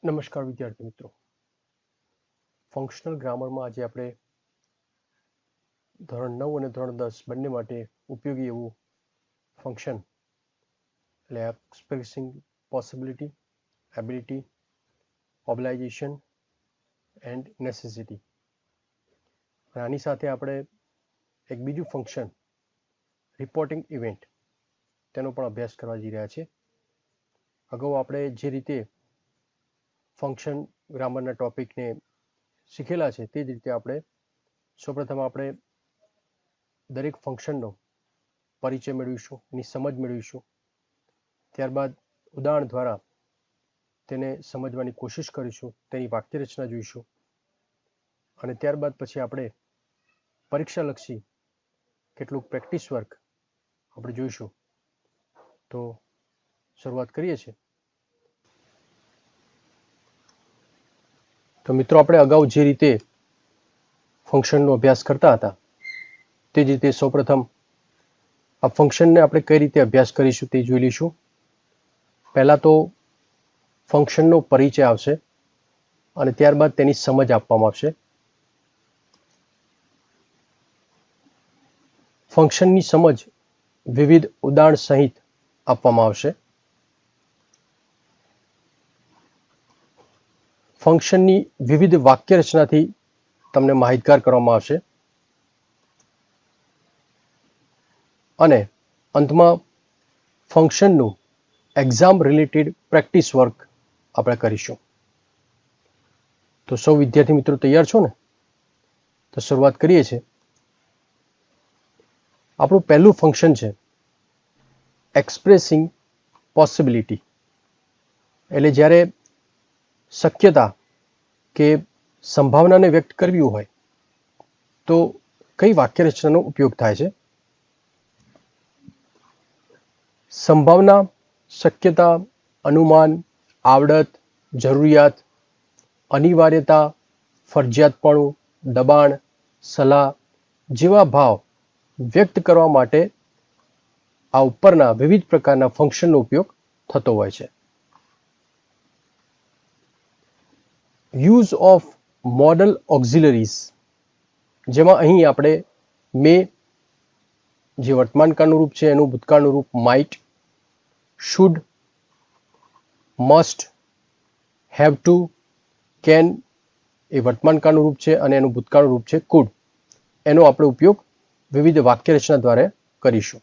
નમસ્કાર વિદ્યાર્થી મિત્રો. ફંક્શનલ ગ્રામરમાં આજે આપણે ધોરણ 9 અને ધોરણ 10 બંને માટે ઉપયોગી એવું ફંક્શન એટલે expressing possibility, ability, obligation and necessity, અને આની સાથે આપણે એક બીજું ફંક્શન રિપોર્ટિંગ ઇવેન્ટ તેનો પણ અભ્યાસ કરવા જઈ રહ્યા છીએ. અગાઉ આપણે જે રીતે ફંક્શન ગ્રામરના ટોપિકને શીખેલા છે તે જ રીતે આપણે સૌપ્રથમ આપણે દરેક ફંક્શનનો પરિચય મેળવીશું, એની સમજ મેળવીશું. ત્યારબાદ ઉદાહરણ દ્વારા તેને સમજવાની કોશિશ કરીશું, તેની વાક્યરચના જોઈશું, અને ત્યારબાદ પછી આપણે પરીક્ષાલક્ષી કેટલુંક પ્રેક્ટિસ વર્ક આપણે જોઈશું. તો શરૂઆત કરીએ છીએ. તો મિત્રો, આપણે અગાઉ જે રીતે ફંક્શનનો અભ્યાસ કરતા હતા તે જ રીતે સૌપ્રથમ આ ફંક્શનને આપણે કઈ રીતે અભ્યાસ કરીશું તે જોઈ લઈશું. પહેલાં તો ફંક્શનનો પરિચય આવશે અને ત્યારબાદ તેની સમજ આપવામાં આવશે. ફંક્શનની સમજ વિવિધ ઉદાહરણ સહિત આપવામાં આવશે. ફંક્શનની વિવિધ વાક્ય રચનાથી તમને માહિતગાર કરવામાં આવશે અને અંતમાં ફંક્શનનું એક્ઝામ રિલેટેડ પ્રેક્ટિસ વર્ક આપણે કરીશું. તો સૌ વિદ્યાર્થી મિત્રો તૈયાર છો ને? તો શરૂઆત કરીએ છીએ. આપણું પહેલું ફંક્શન છે એક્સપ્રેસિંગ પોસિબિલિટી, એટલે જ્યારે શક્યતા કે સંભાવનાને વ્યક્ત કરવી હોય તો કઈ વાક્ય રચનાનો ઉપયોગ થાય છે? સંભાવના, શક્યતા, અનુમાન, આવડત, જરૂરિયાત, અનિવાર્યતા, ફરજિયાતપણું, દબાણ, સલાહ જેવા ભાવ વ્યક્ત કરવા માટે આ ઉપરના વિવિધ પ્રકારના ફંક્શનનો ઉપયોગ થતો હોય છે. યુઝ ઓફ મોડલ ઓક્ઝિલરીઝ, જેમાં અહીં આપણે મે જે વર્તમાનકાળનું રૂપ છે એનું ભૂતકાળનું રૂપ might, should, must, have to, can એ વર્તમાનકાળનું રૂપ છે અને એનું ભૂતકાળનું રૂપ છે કુડ, એનો આપણે ઉપયોગ વિવિધ વાક્ય રચના દ્વારા કરીશું.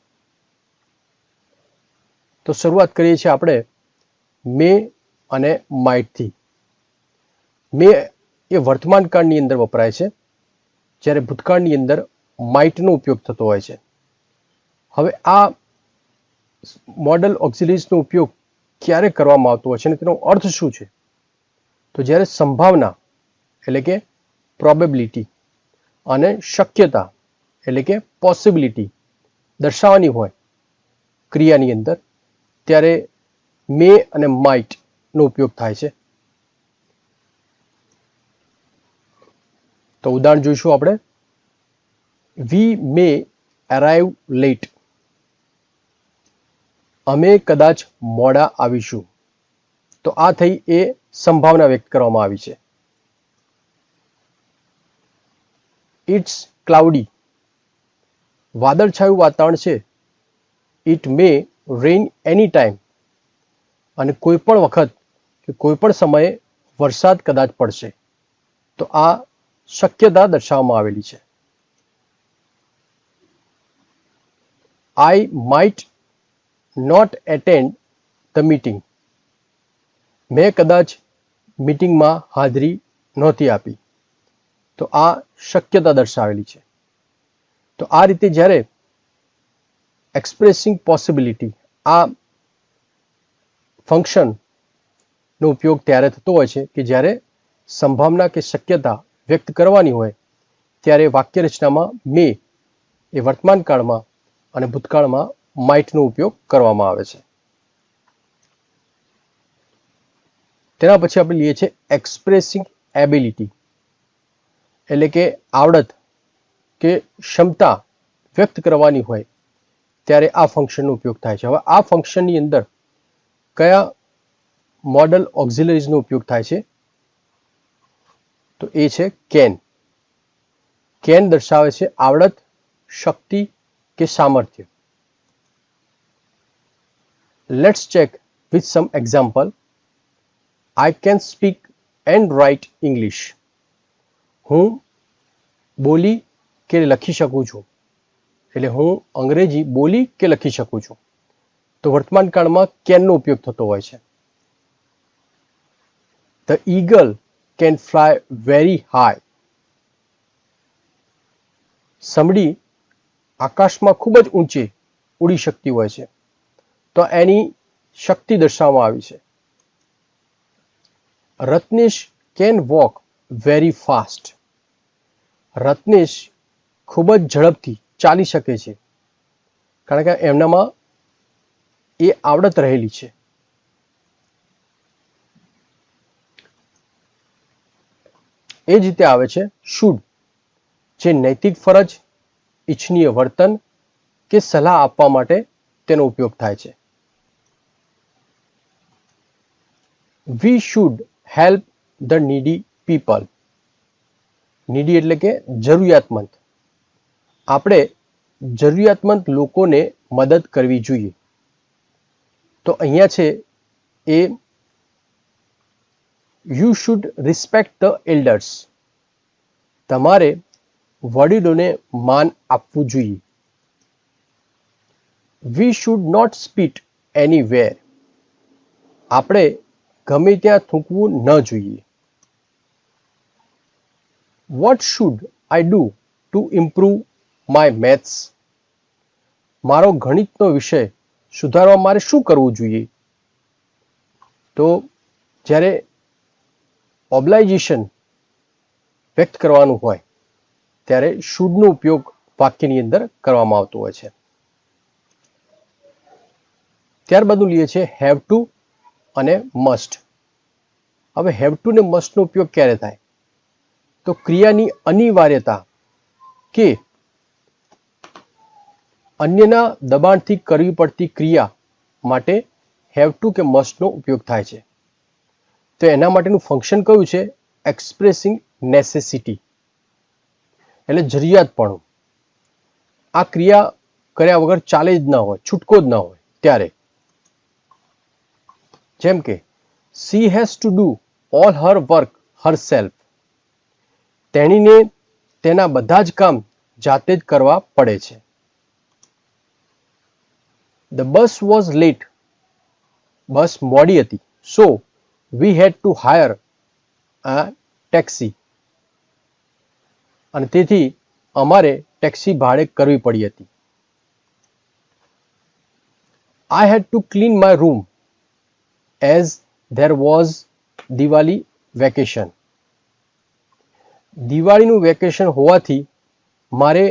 તો શરૂઆત કરીએ છીએ આપણે મે અને માઇટથી. મે એ વર્તમાનકાળની અંદર વપરાય છે, જ્યારે ભૂતકાળની અંદર માઇટનો ઉપયોગ થતો હોય છે. હવે આ મોડલ ઓક્ઝિલરીઝનો ઉપયોગ ક્યારે કરવામાં આવતો હોય છે અને તેનો અર્થ શું છે? તો જ્યારે સંભાવના એટલે કે પ્રોબેબિલિટી અને શક્યતા એટલે કે પોસિબિલિટી દર્શાવવાની હોય ક્રિયાની અંદર, ત્યારે મે અને માઇટનો ઉપયોગ થાય છે. તો ઉદાહરણ જોઈશું આપણે. વી મે અરાઇવ લેટ, અમે કદાચ મોડા આવીશું. તો આ થઈ એ સંભાવના વ્યક્ત કરવામાં આવી છે. ઇટ્સ ક્લાઉડી, વાદળછાયું વાતાવરણ છે. It may rain any time, અને કોઈ પણ વખત કે કોઈ પણ સમયે વરસાદ કદાચ પડશે. તો આ શક્યતા દર્શાવવામાં આવેલી છે. I might not attend the meeting, મેં કદાચ મીટિંગમાં હાજરી નહોતી આપી. તો આ શક્યતા દર્શાવેલી છે. તો આ રીતે જ્યારે એક્સપ્રેસિંગ પોસિબિલિટી આ ફંક્શનનો ઉપયોગ ત્યારે થતો હોય છે કે જ્યારે સંભાવના કે શક્યતા વ્યક્ત કરવાની હોય ત્યારે વાક્ય રચનામાં મે એ વર્તમાન કાળમાં અને ભૂતકાળમાં માઇટનો ઉપયોગ કરવામાં આવે છે. તેના પછી આપણે લઈએ છીએ એક્સપ્રેસિંગ એબિલિટી, એટલે કે આવડત કે ક્ષમતા વ્યક્ત કરવાની હોય ત્યારે આ ફંક્શનનો ઉપયોગ થાય છે. હવે આ ફંક્શનની અંદર કયા મોડલ ઓક્ઝિલરીઝનો ઉપયોગ થાય છે, તો એ છે કેન. કેન દર્શાવે છે આવડત, શક્તિ કે સામર્થ્ય. Let's check with some example. I can speak and write English. હું બોલી કે લખી શકું છું, એટલે હું અંગ્રેજી બોલી કે લખી શકું છું. તો વર્તમાન કાળમાં કેનનો ઉપયોગ થતો હોય છે. The eagle can fly very high. સમડી આકાશમાં ખૂબ જ ઊંચે ઉડી શકતી હોય છે, તો એની શક્તિ દર્શાવવામાં આવી છે. રત્નેશ કેન વોક વેરી ફાસ્ટ. રત્નેશ ખૂબ જ ઝડપથી ચાલી શકે છે, કારણ કે એમનામાં એ આવડત રહેલી છે. એ જ રીતે આવે છે શુડ, જે નૈતિક ફરજ, ઇચ્છનીય વર્તન કે સલાહ આપવા માટે તેનો ઉપયોગ થાય છે. We should help the નીડી people. નીડી એટલે કે જરૂરિયાતમંદ. આપણે જરૂરિયાતમંદ લોકોને મદદ કરવી જોઈએ. તો અહીંયા છે એ you should respect the elders. તમારે વડીલોને માન આપવું જોઈએ. We should not spit anywhere. આપણે ગમે ત્યાં થૂંકવું ન જોઈએ. What should I do to improve my maths. મારો ગણિતનો વિષય સુધારવા મારે શું કરવું જોઈએ? તો જ્યારે ઓબ્લાઇઝેશન વ્યક્ત કરવાનું હોય ત્યારે શુડનો ઉપયોગ વાક્યની અંદર કરવામાં આવતો હોય છે. ત્યારબાદ લઈએ છે હેવ ટુ અને મસ્ટ. હવે હેવ ટુ ને મસ્ટનો ઉપયોગ ક્યારે થાય? તો ક્રિયાની અનિવાર્યતા કે અન્યના દબાણથી કરવી પડતી ક્રિયા માટે હેવ ટુ કે મસ્ટનો ઉપયોગ થાય છે. તો એના માટેનું ફંક્શન કયું છે? એક્સપ્રેસિંગ નેસેસિટી, એટલે જરૂરિયાતપણું. આ ક્રિયા કર્યા વગર ચાલે જ ના હોય, છૂટકો જ ના હોય ત્યારે. જેમ કે she has to do all her work herself. તેણીને તેના બધા જ કામ જાતે જ કરવા પડે છે. The bus was late. Bus મોડી હતી, so we had to hire a taxi. અને તેથી અમારે ટેક્સી ભાડે કરવી પડી હતી. I had to clean my room as there was Diwali vacation. દિવાળીનું વેકેશન હોવાથી મારે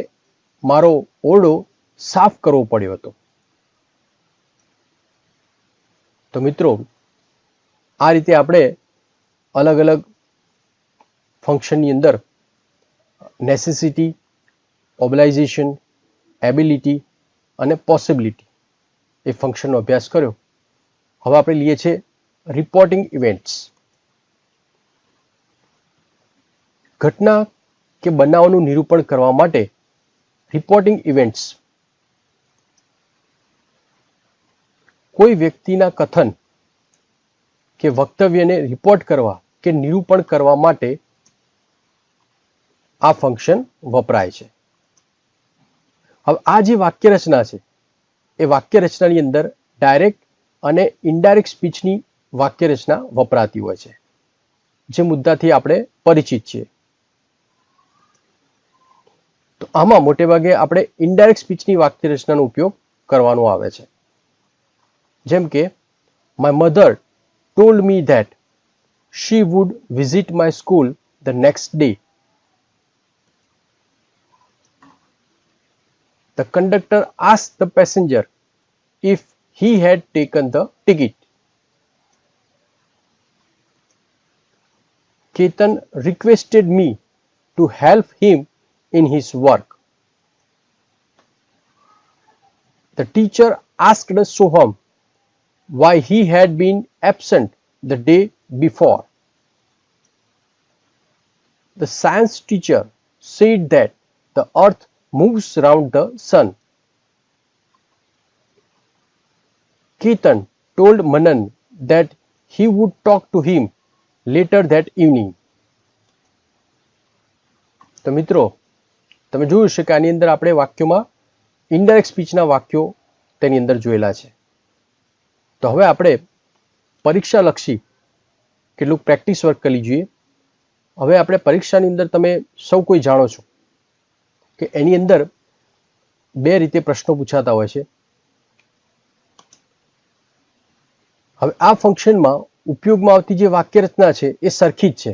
મારો ઓરડો સાફ કરવો પડ્યો હતો. તો મિત્રો, આ રીતે આપણે અલગ અલગ ફંક્શનની અંદર નેસેસિટી, ઓબ્લાઇઝેશન, એબિલિટી અને પોસિબિલિટી એ ફંક્શનનો અભ્યાસ કર્યો. હવે આપણે લઈએ છીએ રિપોર્ટિંગ ઇવેન્ટ્સ. ઘટના કે બનાવનું નિરૂપણ કરવા માટે રિપોર્ટિંગ ઇવેન્ટ્સ કોઈ વ્યક્તિના કથન કે વક્તવ્યને રિપોર્ટ કરવા કે નિરૂપણ કરવા માટે આ ફંક્શન વપરાય છે. હવે આ જે વાક્ય રચના છે એ વાક્ય રચનાની અંદર ડાયરેક્ટ અને ઇનડાયરેક્ટ સ્પીચની વાક્ય રચના વપરાતી હોય છે, જે મુદ્દાથી આપણે પરિચિત છીએ. તો આમાં મોટે ભાગે આપણે ઇનડાયરેક્ટ સ્પીચની વાક્ય રચનાનો ઉપયોગ કરવાનો આવે છે. જેમ કે my mother told me that she would visit my school the next day. The conductor asked the passenger if he had taken the ticket. Ketan requested me to help him in his work. The teacher asked Soham why he had been absent the day before. The science teacher said that the earth moves around the sun. Ketan told Manan that he would talk to him later that evening. તો મિત્રો તમે જોયું છે કે આની અંદર આપણે વાક્યોમાં indirect સ્પીચના વાક્યો તેની અંદર જોયેલા છે. તો હવે આપણે પરીક્ષાલક્ષી કેટલુંક પ્રેક્ટિસ વર્ક કરી જોઈએ. હવે આપણે પરીક્ષાની અંદર તમે સૌ કોઈ જાણો છો કે એની અંદર બે રીતે પ્રશ્નો પૂછાતા હોય છે. હવે આ ફંક્શનમાં ઉપયોગમાં આવતી જે વાક્ય રચના છે એ સરખી જ છે,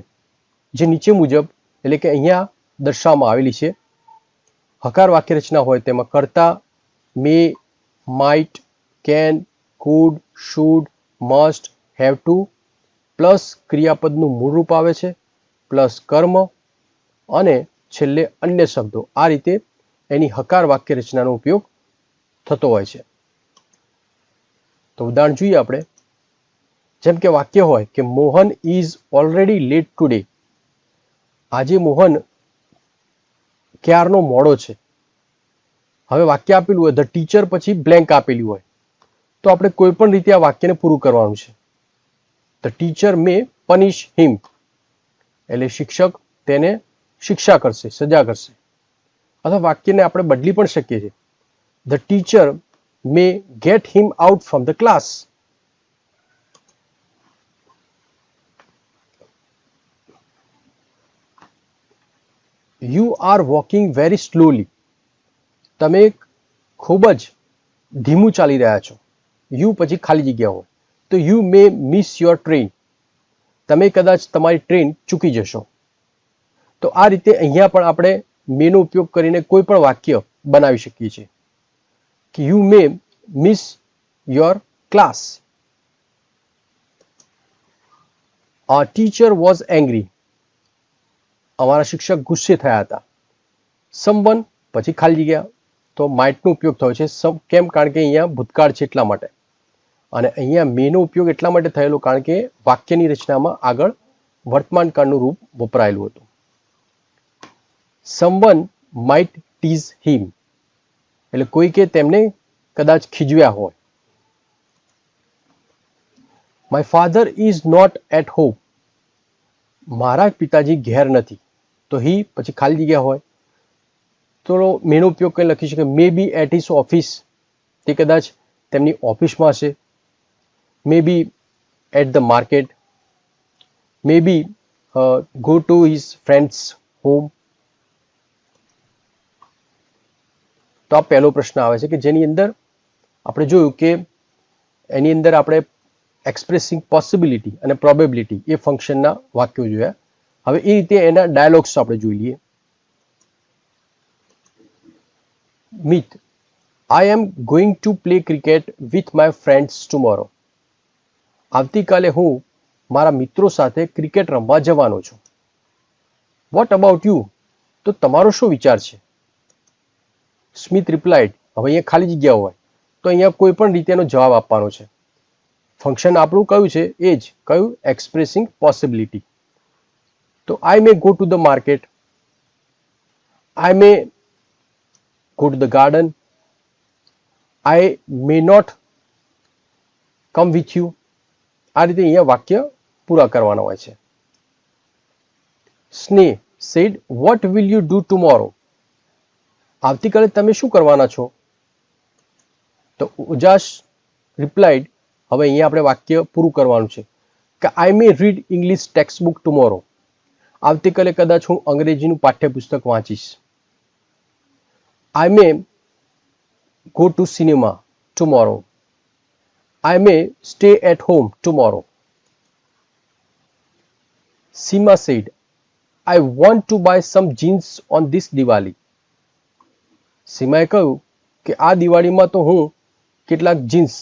જે નીચે મુજબ એટલે કે અહીંયા દર્શાવવામાં આવેલી છે. હકાર વાક્ય રચના હોય તેમાં કરતા, may, might, can, could, should, must, have to plus ક્રિયાપદનું મૂળ રૂપ આવે છે પ્લસ કર્મ અને છેલ્લે અન્ય શબ્દો. આ રીતે એની હકાર વાક્ય રચનાનો ઉપયોગ થતો હોય છે. તો ઉદાહરણ જોઈએ આપણે. જેમ કે વાક્ય હોય કે Mohan is already late today. આજે મોહન ક્યારનો મોડો છે. હવે વાક્ય આપેલું હોય ધ ટીચર પછી બ્લેન્ક આપેલું હોય તો આપણે કોઈ પણ રીતે આ વાક્યને પૂરું કરવાનું છે. ધ ટીચર મે પનિશ હિમ એટલે શિક્ષક તેને શિક્ષા કરશે, સજા કરશે. અથવા વાક્યને આપણે બદલી પણ શકીએ છીએ. The teacher may get him out from the class. You are walking very slowly. તમે ખૂબ જ ધીમું ચાલી રહ્યા છો. યુ પછી ખાલી જગ્યા હોય તો you may miss your train. તમે કદાચ તમારી ટ્રેન ચૂકી જશો. તો આ રીતે અહીંયા પણ આપણે મેનો ઉપયોગ કરીને કોઈ પણ વાક્ય બનાવી શકીએ છીએ કે you may miss your class. Our teacher was angry. અમારા શિક્ષક ગુસ્સે થયા હતા. Someone પછી ખાલી જગ્યા તો માઇટનો ઉપયોગ થયો છે. કેમ? કારણ કે અહીંયા ભૂતકાળ છે એટલા માટે. અને અહીંયા મેનો ઉપયોગ એટલા માટે થયેલો કારણ કે વાક્યની રચનામાં આગળ વર્તમાનકાળનું રૂપ વપરાયેલું હતું. Someone might tease him એટલે કોઈ કે તેમને કદાચ ખીજવ્યા હોય. My father is not at home. મારા પિતાજી ઘેર નથી. તો હી પછી ખાલી જગ્યા હોય તો મેનો ઉપયોગ કરી લખી શકે may be at his office. તે કદાચ તેમની ઓફિસમાં હશે. May be at the market. May be go to his friends home. તો આ પહેલો પ્રશ્ન આવે છે કે જેની અંદર આપણે જોયું કે એની અંદર આપણે એક્સપ્રેસિંગ પોસિબિલિટી અને પ્રોબેબિલિટી એ ફંક્શનના વાક્યો જોયા. હવે એ રીતે એના ડાયલોગ્સ આપણે જોઈ લઈએ. Mit, I am going to play cricket with my friends tomorrow. આવતીકાલે હું મારા મિત્રો સાથે ક્રિકેટ રમવા જવાનો છું. What about you? તો તમારો શું વિચાર છે? Smith replied. હવે અહીંયા ખાલી જગ્યા હોય તો અહીંયા કોઈ પણ રીતેનો જવાબ આપવાનો છે. ફંક્શન આપણું કયું છે એ જ કયું એક્સપ્રેસિંગ પોસિબિલિટી. તો I may go to the market. I may go to the garden. I may not come with you. આ રીતે અહીંયા વાક્ય પૂરા કરવાના હોય છે. Sneh said what will you do tomorrow. આવતીકાલે તમે શું કરવાના છો? તો ઉજાસ રિપ્લાઇડ. હવે અહીંયા આપણે વાક્ય પૂરું કરવાનું છે કે I may read English textbook tomorrow. આવતીકાલે કદાચ હું અંગ્રેજીનું પાઠ્યપુસ્તક વાંચીશ. I may go to cinema tomorrow. I may stay at home tomorrow. Seema said I want to buy some jeans on this Diwali. સીમાએ કહ્યું કે આ દિવાળીમાં તો હું કેટલાક જીન્સ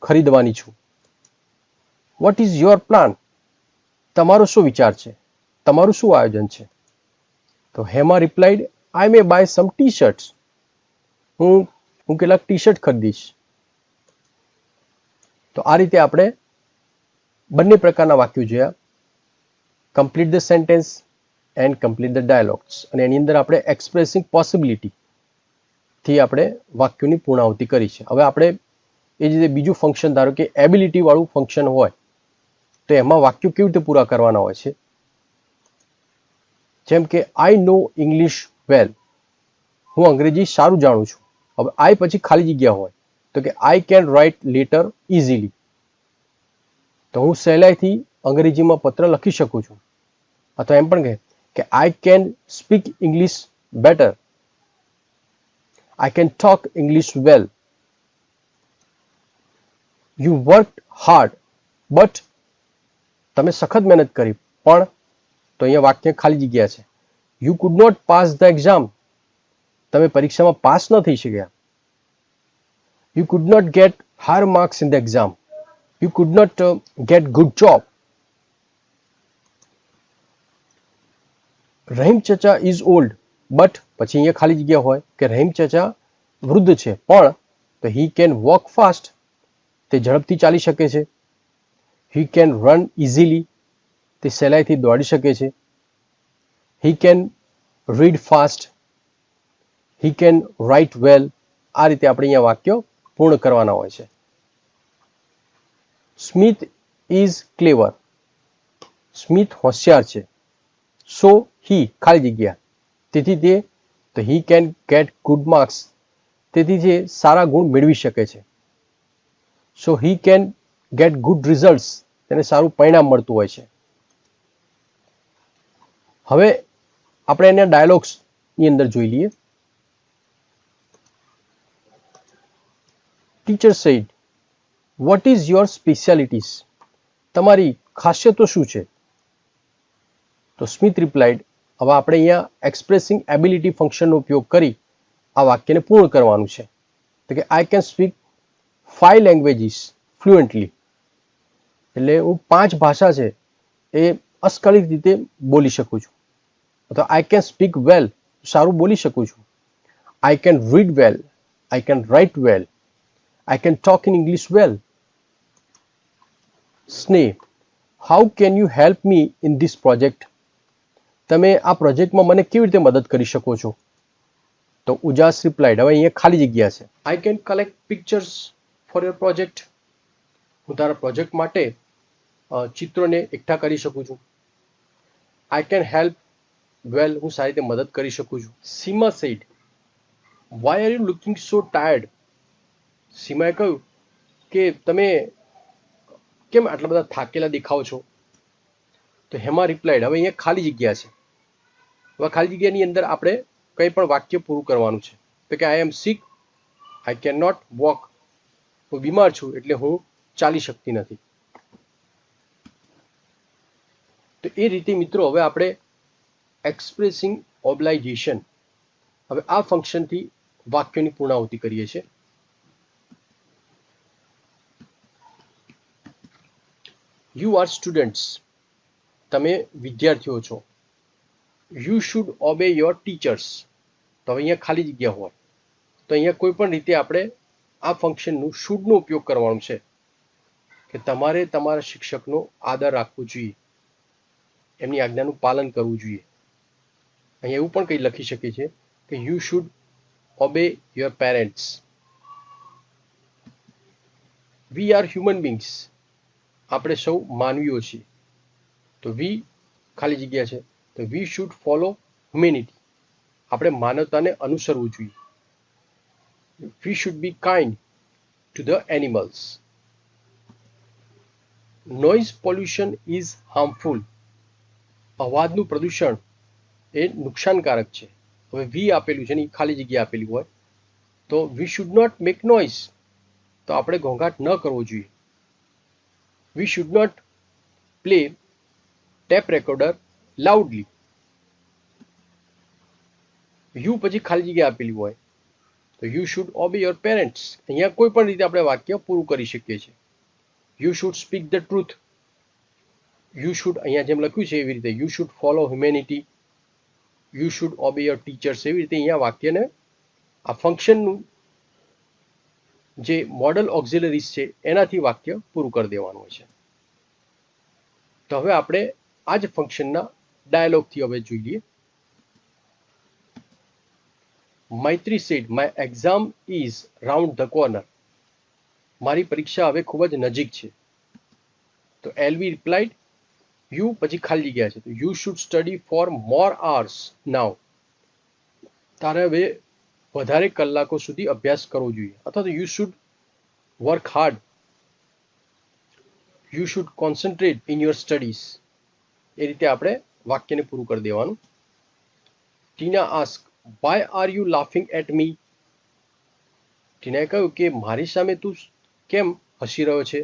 ખરીદવાની છું. What is your plan? તમારો શું વિચાર છે? તમારું શું આયોજન છે? તો Hema replied I may buy some T shirts. હું કેટલાક ટી શર્ટ ખરીદીશ. તો આ રીતે આપણે બંને પ્રકારના વાક્યો જોયા, complete the sentence and complete the dialogues. અને એની અંદર આપણે એક્સપ્રેસિંગ પોસિબિલિટી થી આપણે વાક્યોની પૂર્ણાહુતિ કરી છે. હવે આપણે એ જ રીતે બીજું ફંક્શન, ધારો કે એબિલિટી વાળું ફંક્શન હોય તો એમાં વાક્યો કેવી રીતે પૂરા કરવાના હોય છે. જેમ કે આઈ નો ઇંગ્લિશ વેલ, હું અંગ્રેજી સારું જાણું છું. હવે આઈ પછી ખાલી જગ્યા હોય તો કે I can right letter easily, તો હું સહેલાઈથી અંગ્રેજીમાં પત્ર લખી શકું છું. અથવા એમ પણ કહે કે I can speak English better, I can talk English well. You work hard but, તમે સખત મહેનત કરી પણ, તો અહીંયા વાક્ય ખાલી જગ્યા છે. You could not pass the exam, તમે પરીક્ષામાં પાસ ન થઈ શક્યા. You could not get higher marks in the exam, you could not get good job. Rahim chacha is old but, પછી અહીંયા ખાલી જગ્યા હોય કે રહીમ ચચા વૃદ્ધ છે પણ, તો હી કેન વોક ફાસ્ટ, તે ઝડપથી ચાલી શકે છે. હી કેન રન ઇઝીલી, તે સહેલાઈથી દોડી શકે છે. He can read fast, he can write well. આ રીતે આપણે અહીંયા વાક્યો પૂર્ણ કરવાના હોય છે. સ્મિથ ઇઝ ક્લેવર, સ્મિથ હોશિયાર છે. સો હી ખાલી જગ્યા, તેથી તે, તો he can get good marks, તેથી તે સારા ગુણ મેળવી શકે છે. So he can get good results, તેને સારું પરિણામ મળતું હોય છે. હવે આપણે એના ડાયલોગ્સ ની અંદર જોઈ લઈએ. Teacher said, what is your specialities, તમારી ખાસિયતો શું છે. તો સ્મિથ રિપ્લાઇડ, હવે આપણે અહીંયા એક્સપ્રેસિંગ એબિલિટી ફંક્શનનો ઉપયોગ કરી આ વાક્યને પૂર્ણ કરવાનું છે. તો કે I can speak 5 languages fluently, એટલે હું 5 ભાષા છે એ અસ્ખલિત રીતે બોલી શકું છું. અથવા આઈ કેન સ્પીક વેલ, સારું બોલી શકું છું. I can read well, I can write well, I can talk in English well. Sneh, how can you help me in this project, તમે આ પ્રોજેક્ટમાં મને કેવી રીતે મદદ કરી શકો છો. તો ઉજાસ રિપ્લાઇડ, હવે અહીંયા ખાલી જગ્યા છે. I can collect pictures for your project, હું તારા પ્રોજેક્ટ માટે ચિત્રોને એકઠા કરી શકું છું. આઈ કેન હેલ્પ વેલ, હું સારી રીતે મદદ કરી શકું છું. Seema said, why are you looking so tired, સીમાએ કહ્યું કે તમે કેમ આટલા બધા થાકેલા દેખાવ છો. તો હેમા રિપ્લાઇડ, હવે અહીંયા ખાલી જગ્યા છે. હવે ખાલી જગ્યાની અંદર આપણે કંઈ પણ વાક્ય પૂરું કરવાનું છે. તો કે આઈ એમ સિક, આઈ કેન નોટ વોક, હું બીમાર છું એટલે હું ચાલી શકતી નથી. તો એ રીતે મિત્રો હવે આપણે એક્સપ્રેસિંગ ઓબ્લાઇગેશન, હવે આ ફંક્શનથી વાક્યોની પૂર્ણાહુતિ કરીએ છીએ. યુ આર સ્ટુડન્ટ્સ, તમે વિદ્યાર્થીઓ છો. You should obey your teachers, તો હવે અહીંયા ખાલી જગ્યા હોય તો અહીંયા કોઈ પણ રીતે આપણે આ ફંક્શનનું શુડનો ઉપયોગ કરવાનો છે કે તમારે તમારા શિક્ષકનો આદર રાખવો જોઈએ, એમની આજ્ઞાનું પાલન કરવું જોઈએ. અહીંયા એવું પણ કંઈ લખી શકીએ છીએ કે you should obey your parents. We are human beings, આપણે સૌ માનવીઓ છીએ. તો વી ખાલી જગ્યા છે, તો વી શુડ ફોલો હ્યુમેનિટી, આપણે માનવતાને અનુસરવું જોઈએ. We should be kind to the animals. Noise pollution is harmful, અવાજનું પ્રદૂષણ એ નુકસાનકારક છે. હવે વી આપેલું છે ને એ ખાલી જગ્યા આપેલી હોય તો we should not make noise, તો આપણે ઘોંઘાટ ન કરવો જોઈએ. We should not play tape recorder loudly. You પછી ખાલી જગ્યા આપેલી હોય તો you should obey your parents, અહીંયા કોઈ પણ રીતે આપણે વાક્ય પૂરું કરી શકીએ છીએ. You should speak the truth, you should અહીંયા જેમ લખ્યું છે એવી રીતે you should follow humanity, you should obey your teachers, એવી રીતે અહીંયા વાક્યને આ ફંક્શનનું જે મોડલ ઓક્ઝિલરીઝ છે એનાથી વાક્ય પૂરું કરી દેવાનું હોય છે. તો હવે આપણે આ જ ફંક્શનના ડાયલોગથી હવે જોઈએ. Maitri said my exam is round the corner. મારી પરીક્ષા હવે ખૂબ જ નજીક છે. તો એલવી રિપ્લાઇડ યુ પછી ખાલી જગ્યા છે તો you should study for more hours નાઉ. તારે હવે વધારે કલાકો સુધી અભ્યાસ કરવો જોઈએ અથવા તો you should work hard. You should concentrate in your studies. એ રીતે આપણે વાક્યને પૂરું કરી દેવાનું. Tina ask why are you laughing at me. ટીનાએ કહ્યું કે મારી સામે તું કેમ હસી રહ્યો છે.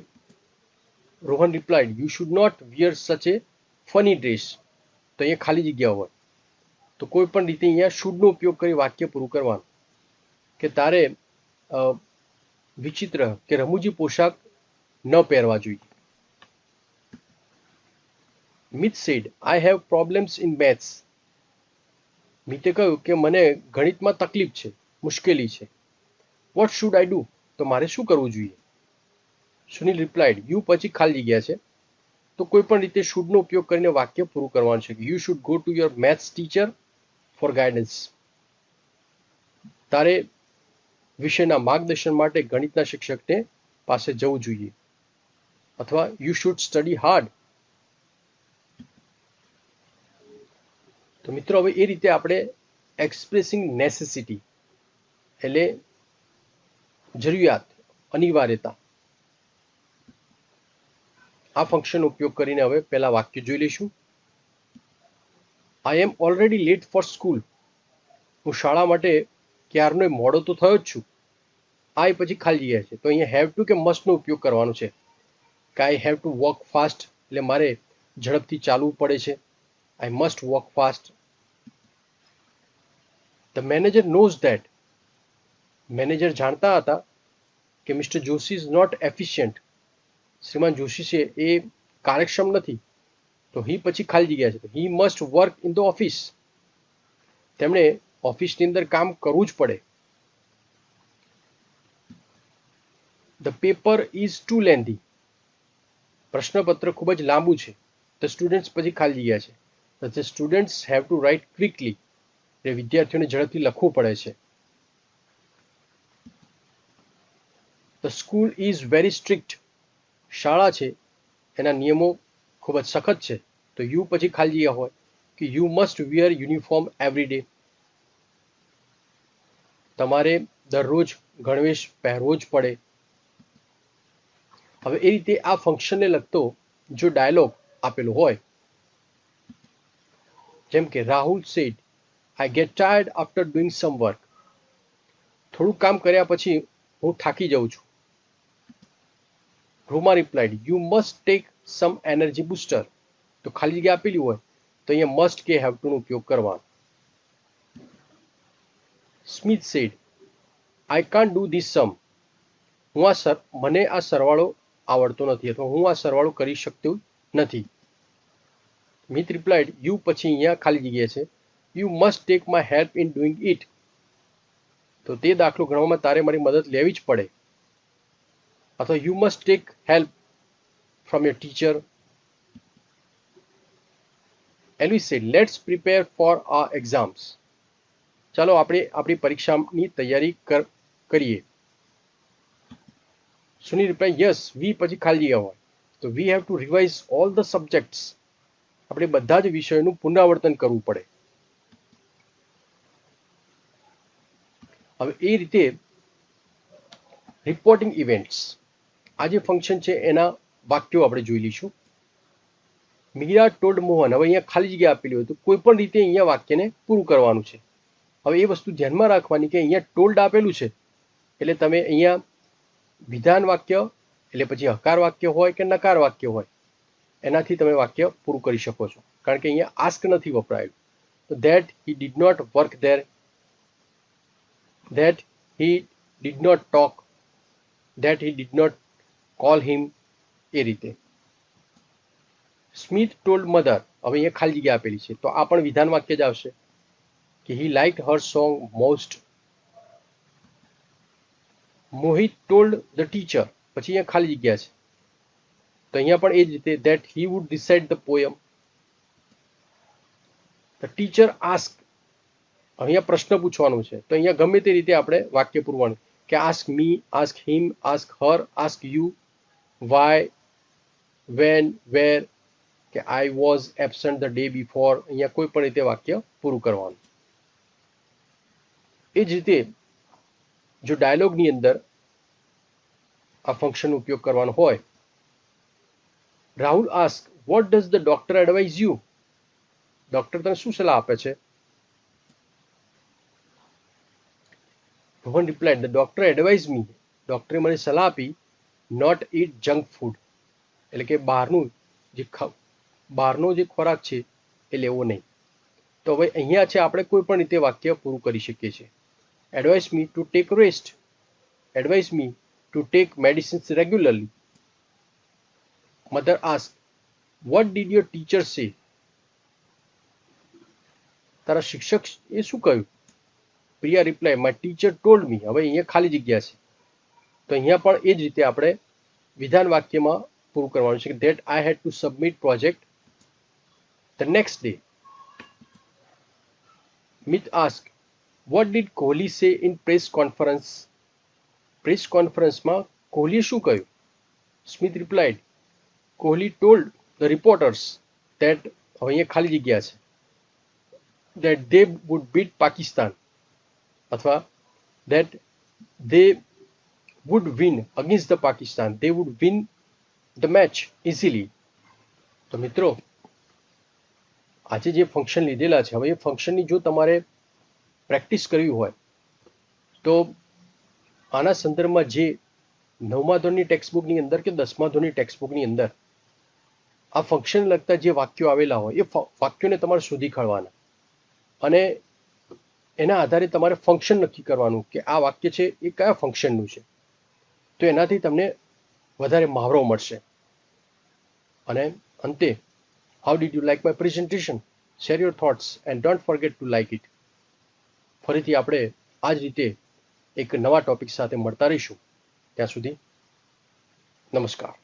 Rohan replied you should not wear such a funny dress. તો અહીંયા ખાલી જગ્યા હોય તો કોઈ પણ રીતે અહીંયા શુડનો ઉપયોગ કરી વાક્ય પૂરું કરવાનું કે તારે વિચિત્ર કે રમૂજી પોશાક ન પહેરવા જોઈએ. Mit said I have problems in maths. મિતે કહ્યું કે મને ગણિતમાં તકલીફ છે, મુશ્કેલી છે. What should I do. તો મારે શું કરવું જોઈએ. સુનિલ રિપ્લાઇડ યુ પછી ખાલી જગ્યા છે તો કોઈ પણ રીતે શુડનો ઉપયોગ કરીને વાક્ય પૂરું કરવાનું છે. You should go to your maths teacher for guidance. તારે વિષયના માર્ગદર્શન માટે ગણિતના શિક્ષકને પાસે જવું જોઈએ અથવા યુ શુડ સ્ટડી હાર્ડ. તો મિત્રો હવે એ રીતે આપણે એક્સપ્રેસિંગ નેસેસિટી એટલે જરૂરિયાત, અનિવાર્યતા, આ ફંક્શનનો ઉપયોગ કરીને હવે પહેલા વાક્ય જોઈ લઈશું. આઈ એમ ઓલરેડી લેટ ફોર સ્કૂલ. હું શાળા માટે ક્યારનો મોડો તો થયો જ છું. આઈ પછી ખાલી જગ્યા છે તો અહીંયા હેવ ટુ કે મસ્ટનો ઉપયોગ કરવાનો છે કે I have to walk fast એટલે મારે ઝડપથી ચાલવું પડે છે. I must walk fast. The manager knows that. Manager જાણતા હતા કે mister Joshi is not efficient. શ્રીમાન જોશી છે એ કાર્યક્ષમ નથી. તો હી પછી ખાલી જગ્યા છે તો he must work in the office. તેમણે ઓફિસની અંદર કામ કરવું જ પડે. The paper is too lengthy. પ્રશ્નપત્ર ખૂબ જ લાંબુ છે. ધ સ્ટુડન્ટ્સ પછી ખાલી જગ્યા છે તો the students have to write quickly. એ વિદ્યાર્થીઓને ઝડપથી લખવું પડે છે. The school is very strict. શાળા છે એના નિયમો ખૂબ જ સખત છે તો યુ પછી ખાલી જગ્યા હોય કે you must wear uniform every day. તમારે દરરોજ ગણવેશ પહેરવો જ પડે. હવે એ રીતે આ ફંક્શનને લગતો જો ડાયલોગ આપેલો હોય જેમ કે Rahul said I get tired after doing some work. થોડું કામ કર્યા પછી હું થાકી જાઉં છું. Roma replied you must take some energy booster. તો ખાલી જગ્યા આપેલી હોય તો અહીંયા મસ્ટ કે હેવ ટુ નો ઉપયોગ કરવાનો. Smith said I can't do this sum. મને આ સરવાળો આવડતો નથી અથવા હું આ સરવાળો કરી શકતો નથી. મિત રિપ્લાઇડ યુ પછી અહીંયા ખાલી જગ્યા છે you must take my help in doing it. તો તે દાખલો ગણવામાં તારે મારી મદદ લેવી જ પડે અથવા you must take help from your teacher. Elvi said let's prepare for our exams. ચાલો આપણે આપણી પરીક્ષાની તૈયારી કરીએ. સુનિલ રિપ્લાય યસ વી પછી ખાલી જગ્યા હોય તો we have to revise all the subjects. આપણે બધા જ વિષયોનું પુનરાવર્તન કરવું પડે. હવે એ રીતે રિપોર્ટિંગ ઇવેન્ટ્સ આ જે ફંક્શન છે એના વાક્યો આપણે જોઈ લઈશું. મીરા ટોલ્ડ મોહન. હવે અહીંયા ખાલી જગ્યા આપેલી હોય તો કોઈ પણ રીતે અહીંયા વાક્યને પૂરું કરવાનું છે. હવે એ વસ્તુ ધ્યાનમાં રાખવાની કે અહીંયા ટોલ્ડ આપેલું છે એટલે તમે અહીંયા વિધાન વાક્ય એટલે પછી હકાર વાક્ય હોય કે નકાર વાક્ય હોય એનાથી તમે વાક્ય પૂરું કરી શકો છો કારણ કે અહીંયા આસ્ક નથી વપરાયેલું. તો that he did not work there, that he did not talk, that he did not call him. એ રીતે સ્મિથ ટોલ્ડ મધર. હવે અહીંયા ખાલી જગ્યા આપેલી છે તો આ પણ વિધાન વાક્ય જ આવશે કે he liked her song most. Mohit told the teacher પછી અહીંયા ખાલી જગ્યા છે તો અહીંયા પણ એ જ રીતે that he would recite the poem. The teacher asked, અહીંયા પ્રશ્ન પૂછવાનો છે તો અહીંયા ગમે તે રીતે આપણે વાક્ય પૂરવાનું કે ask me, ask him, ask her, ask you, why, when, where, કે I was absent the day before. અહીંયા કોઈ પણ રીતે વાક્ય પૂરું કરવાનું. એ જ રીતે જો ડાયલોગની અંદર આ ફંક્શનનો ઉપયોગ કરવાનો હોય, Rahul ask what does the doctor advise you? Doctor તને શું સલાહ આપે છે? Rohan replied the doctor advise me, ડોક્ટરે મને સલાહ આપી નોટ ઇટ જંક ફૂડ, એટલે કે બહારનો જે ખોરાક છે એ લેવો નહીં. તો હવે અહીંયા છે આપણે કોઈ પણ રીતે વાક્ય પૂરું કરી શકીએ છીએ. Advise me to take rest, advise me to take medicines regularly. Mother ask what did your teacher say? તારા શિક્ષક એ શું કહ્યું? Priya reply my teacher told me. હવે અહીંયા ખાલી જગ્યા છે તો અહીંયા પણ એ જ રીતે આપણે વિધાન વાક્યમાં પૂરું કરવાનું છે કે that I had to submit project the next day. Mit ask what did Kohli say in press conference? Press કોન્ફરન્સમાં કોહલીએ શું કહ્યું? Smit replied Kohli told the reporters that, હવે અહીંયા ખાલી જગ્યા છે, that they would beat Pakistan અથવા that they would win against the Pakistan, they would win the match easily. તો મિત્રો આજે જે ફંક્શન લીધેલા છે, હવે એ ફંક્શનની જો તમારે પ્રેક્ટિસ કરવી હોય તો આના સંદર્ભમાં જે 9મા ધોરણની ટેક્સ્ટબુકની અંદર કે 10મા ધોરણની ટેક્સ્ટબુકની અંદર આ ફંક્શન લગતા જે વાક્યો આવેલા હોય એ વાક્યોને તમારે શોધી કાઢવાના અને એના આધારે તમારે ફંક્શન નક્કી કરવાનું કે આ વાક્ય છે એ કયા ફંક્શનનું છે. તો એનાથી તમને વધારે મહાવરો મળશે. અને અંતે, how did you like my presentation? Share your thoughts and don't forget two like it. ફરીથી આપણે આ જ રીતે એક નવા ટોપિક સાથે મળતા રહીશું. ત્યાં સુધી નમસ્કાર.